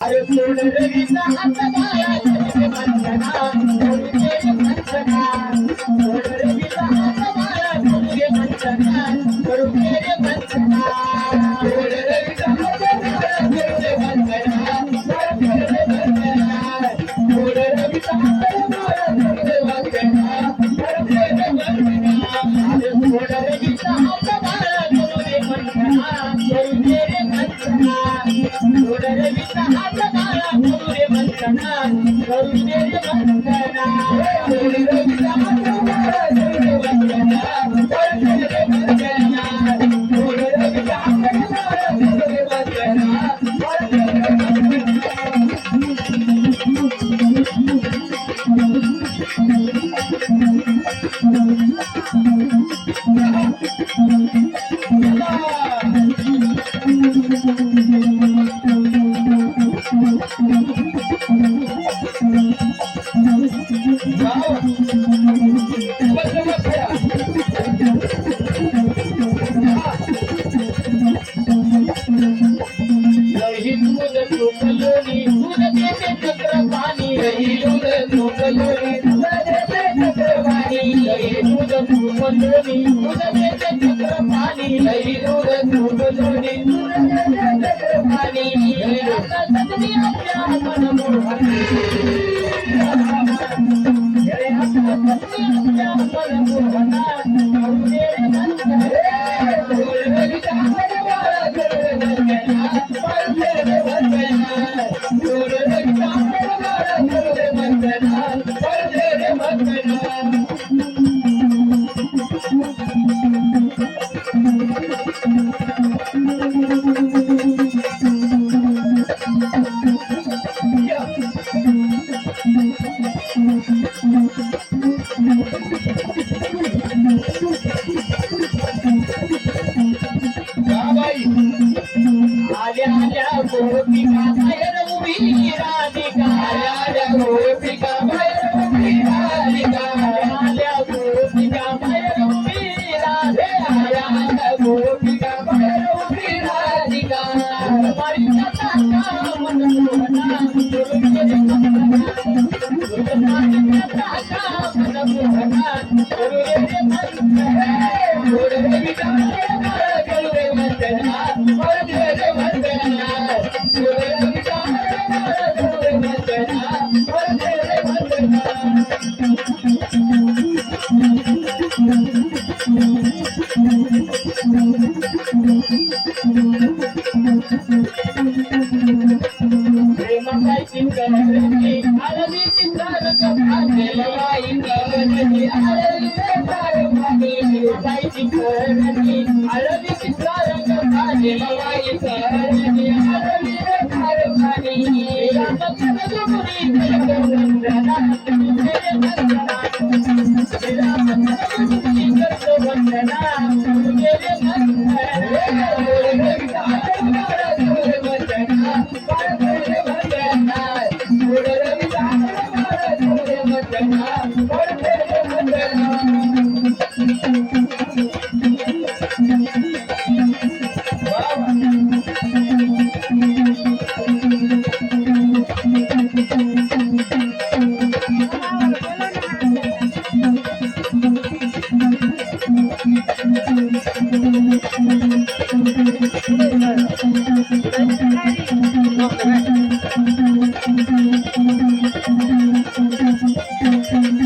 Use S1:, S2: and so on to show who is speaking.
S1: अरे सोड रवीचा हात बाळा तुझे वंदना तुझे वंदना सोड रवीचा हात बाळा तुझे वंदना तुझे वंदना सोड रवीचा हात बाळा तुझे वंदना तुझे वंदना सोड रवीचा हात बाळा तुझे वंदना तुझे वंदना अरे सोड रवीचा हात बाळा तुझे वंदना तुझे वंदना सोड रवीचा हात बाळा तुझे वंदना तुझे वंदना सोड रवीचा हात बाळा तुझे वंदना तुझे वंदना सोड रवीचा हात बाळा तुझे वंदना
S2: Thank you.